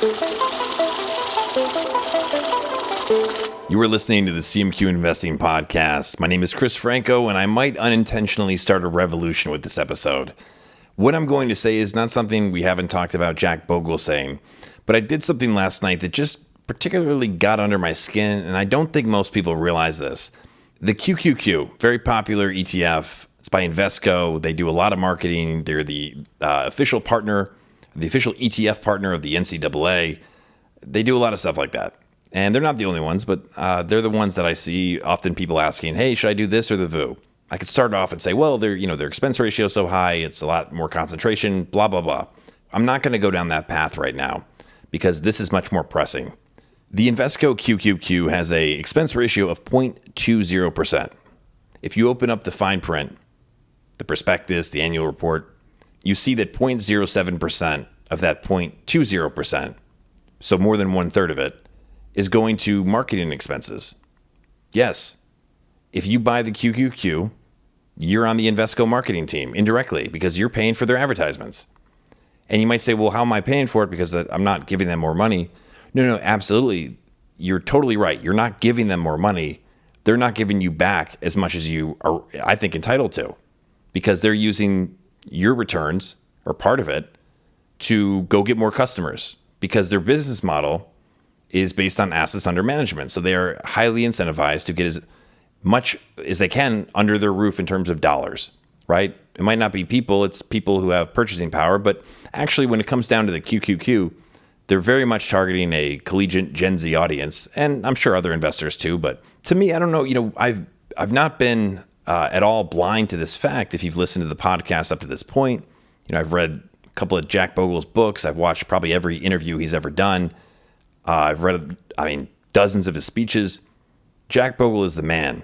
You are listening to the CMQ Investing Podcast. My name is Chris Franco, and I might unintentionally start a revolution with this episode. What I'm going to say is not something we haven't talked about Jack Bogle saying, but I did something last night that just particularly got under my skin, and I don't think most people realize this. The QQQ, very popular ETF. It's by Invesco. They do a lot of marketing. They're the official partner, the official ETF partner of the NCAA. They do a lot of stuff like that. And they're not the only ones, but they're the ones that I see often people asking, hey, should I do this or the VU? I could start off and say, well, their expense ratio is so high, it's a lot more concentration, blah, blah, blah. I'm not going to go down that path right now because this is much more pressing. The Invesco QQQ has a expense ratio of 0.20%. If you open up the fine print, the prospectus, the annual report, you see that 0.07% of that 0.20%, so more than 1/3 of it, is going to marketing expenses. Yes, if you buy the QQQ, you're on the Invesco marketing team indirectly because you're paying for their advertisements. And you might say, well, how am I paying for it? Because I'm not giving them more money. No, absolutely. You're totally right. You're not giving them more money. They're not giving you back as much as you are, I think, entitled to, because they're using your returns or part of it to go get more customers because their business model is based on assets under management. So they are highly incentivized to get as much as they can under their roof in terms of dollars, right? It might not be people, it's people who have purchasing power, but actually when it comes down to the QQQ, they're very much targeting a collegiate Gen Z audience, and I'm sure other investors too, but to me, I don't know, I've not been at all blind to this fact. If you've listened to the podcast up to this point, I've read a couple of Jack Bogle's books, I've watched probably every interview he's ever done. I've read, dozens of his speeches. Jack Bogle is the man.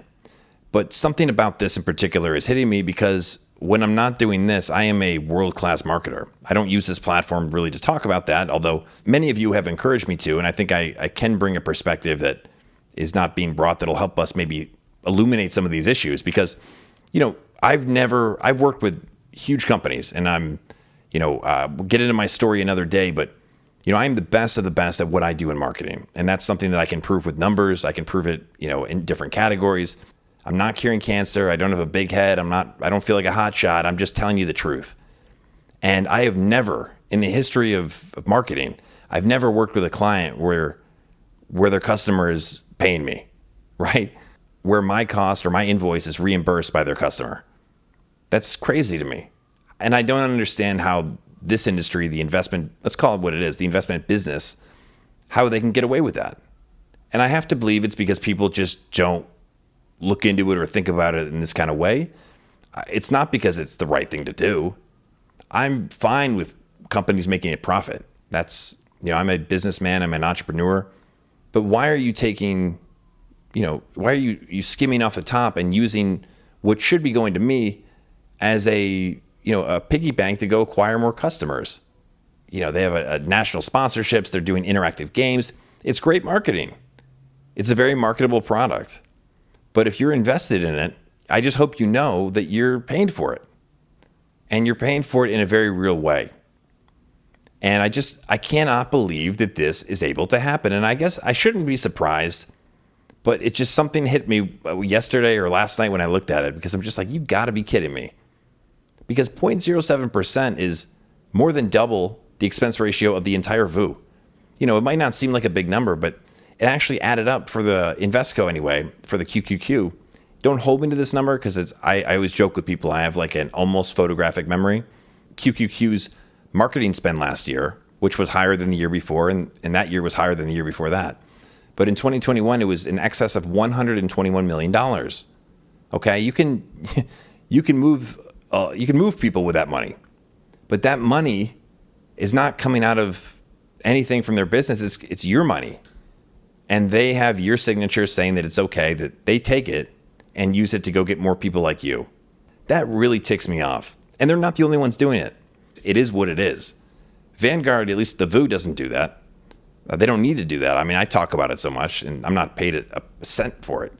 But something about this in particular is hitting me because when I'm not doing this, I am a world-class marketer. I don't use this platform really to talk about that, although many of you have encouraged me to, and I think I can bring a perspective that is not being brought that'll help us maybe illuminate some of these issues because, I've worked with huge companies, and we'll get into my story another day, but I'm the best of the best at what I do in marketing. And that's something that I can prove with numbers. I can prove it, in different categories. I'm not curing cancer. I don't have a big head. I don't feel like a hot shot. I'm just telling you the truth. And I have never, in the history of marketing, I've never worked with a client where their customer is paying me, right? Where my cost or my invoice is reimbursed by their customer. That's crazy to me. And I don't understand how this industry, the investment, let's call it what it is, the investment business, how they can get away with that. And I have to believe it's because people just don't look into it or think about it in this kind of way. It's not because it's the right thing to do. I'm fine with companies making a profit. That's, I'm a businessman, I'm an entrepreneur. But why are you taking, why are you skimming off the top and using what should be going to me as a piggy bank to go acquire more customers? They have a national sponsorships. They're doing interactive games. It's great marketing. It's a very marketable product. But if you're invested in it, I just hope you know that you're paying for it. And you're paying for it in a very real way. And I cannot believe that this is able to happen. And I guess I shouldn't be surprised, but it just something hit me yesterday or last night when I looked at it, because I'm just like, you gotta be kidding me. Because 0.07% is more than double the expense ratio of the entire VU. It might not seem like a big number, but it actually added up for the Invesco anyway, for the QQQ. Don't hold me to this number because I always joke with people, I have like an almost photographic memory. QQQ's marketing spend last year, which was higher than the year before, and that year was higher than the year before that. But in 2021, it was in excess of $121 million. Okay, you can move people with that money, but that money is not coming out of anything from their business. It's your money, and they have your signature saying that it's okay, that they take it and use it to go get more people like you. That really ticks me off, and they're not the only ones doing it. It is what it is. Vanguard, at least the VU, doesn't do that. They don't need to do that. I talk about it so much, and I'm not paid a cent for it.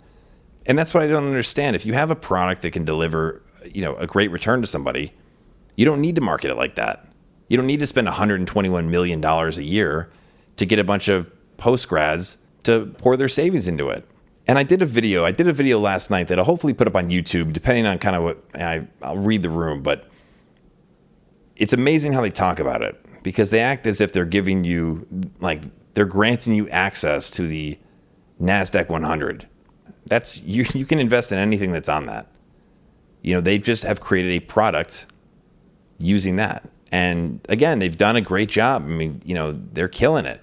And that's what I don't understand. If you have a product that can deliver, a great return to somebody, you don't need to market it like that. You don't need to spend $121 million a year to get a bunch of post-grads to pour their savings into it. And I did a video last night that I'll hopefully put up on YouTube, depending on kind of what I'll read the room, but it's amazing how they talk about it, because they act as if they're giving you, like, they're granting you access to the NASDAQ 100. That's you can invest in anything that's on that. They just have created a product using that. And again, they've done a great job. I mean, they're killing it,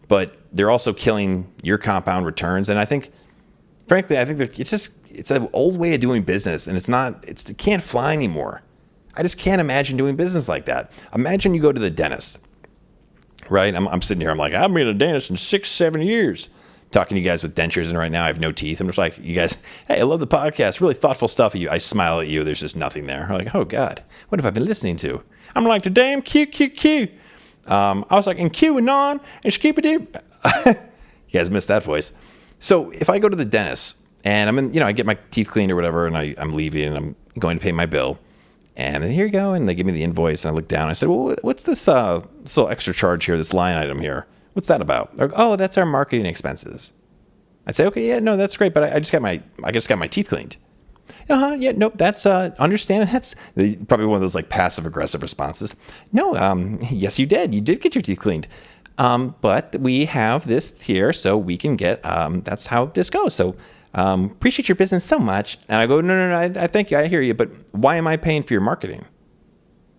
but they're also killing your compound returns. And I think, frankly, it's an old way of doing business, and it can't fly anymore. I just can't imagine doing business like that. Imagine you go to the dentist, right? I'm sitting here, I'm like, I haven't been to the dentist in 6-7 years. Talking to you guys with dentures, and right now I have no teeth. I'm just like, you guys, hey, I love the podcast. Really thoughtful stuff of you. I smile at you. There's just nothing there. I'm like, oh, God, what have I been listening to? I'm like, the damn QQQ. I was like, and Q and non, and skip-a-doo. You guys missed that voice. So if I go to the dentist, and I'm in, I get my teeth cleaned or whatever, and I'm leaving, and I'm going to pay my bill. And then here you go, and they give me the invoice, and I look down. I said, well, what's this little extra charge here, this line item here? What's that about? Like, oh, that's our marketing expenses. I'd say, okay, yeah, no, that's great, but I just got my teeth cleaned. Yeah, nope, that's understand. That's probably one of those like passive aggressive responses. No, yes, you did. You did get your teeth cleaned, but we have this here, so we can get. That's how this goes. So appreciate your business so much. And I go, no, I thank you, I hear you, but why am I paying for your marketing?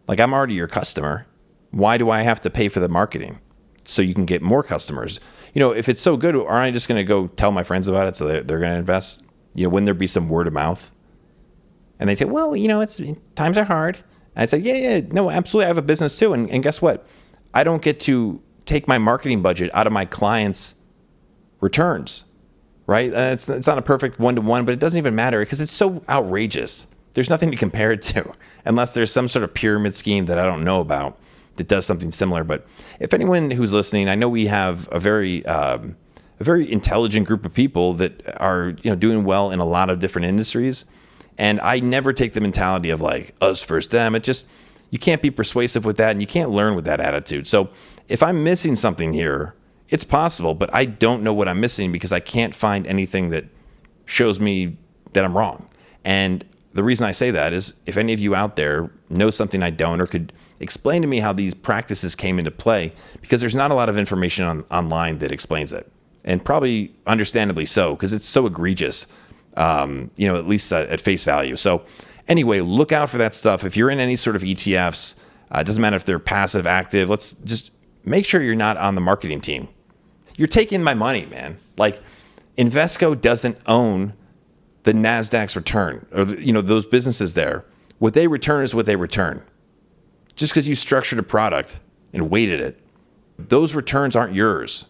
Like, I'm already your customer. Why do I have to pay for the marketing? So you can get more customers. If it's so good, aren't I just going to go tell my friends about it so they're going to invest? Wouldn't there be some word of mouth? And they say, well, it's times are hard. And I say, yeah, no, absolutely. I have a business too. And guess what? I don't get to take my marketing budget out of my clients' returns, right? It's not a perfect one-to-one, but it doesn't even matter because it's so outrageous. There's nothing to compare it to unless there's some sort of pyramid scheme that I don't know about that does something similar. But if anyone who's listening, I know we have a very intelligent group of people that are doing well in a lot of different industries, and I never take the mentality of like us versus them. You can't be persuasive with that, and you can't learn with that attitude. So if I'm missing something here, it's possible, but I don't know what I'm missing because I can't find anything that shows me that I'm wrong. And the reason I say that is if any of you out there know something I don't, or could explain to me how these practices came into play, because there's not a lot of information online that explains it. And probably understandably so, because it's so egregious, at least at face value. So anyway, look out for that stuff. If you're in any sort of ETFs, it doesn't matter if they're passive, active, let's just make sure you're not on the marketing team. You're taking my money, man. Like, Invesco doesn't own the NASDAQ's return, or those businesses there. What they return is what they return. Just because you structured a product and weighted it, those returns aren't yours.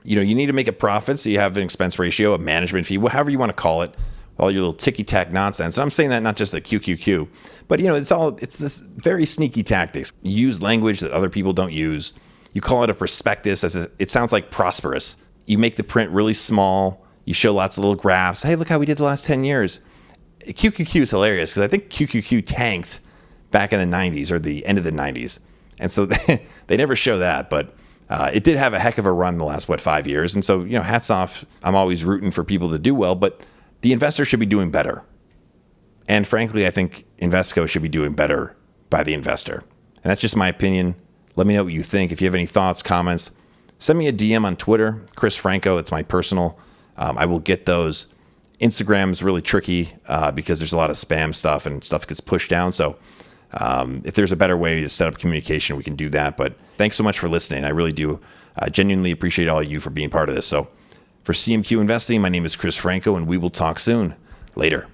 You need to make a profit, so you have an expense ratio, a management fee, however you want to call it, all your little ticky-tack nonsense. And I'm saying that not just at QQQ, but it's this very sneaky tactics. You use language that other people don't use. You call it a prospectus, it sounds like prosperous. You make the print really small. You show lots of little graphs. Hey, look how we did the last 10 years. QQQ is hilarious because I think QQQ tanked back in the 90s or the end of the 90s. And so they never show that, but it did have a heck of a run the last, 5 years. And so, hats off. I'm always rooting for people to do well, but the investor should be doing better. And frankly, I think Invesco should be doing better by the investor. And that's just my opinion. Let me know what you think. If you have any thoughts, comments, send me a DM on Twitter, Chris Franco. It's my personal. I will get those. Instagram is really tricky because there's a lot of spam stuff and stuff gets pushed down. So if there's a better way to set up communication, we can do that. But thanks so much for listening. I really do genuinely appreciate all of you for being part of this. So for CMQ Investing, my name is Chris Franco, and we will talk soon. Later.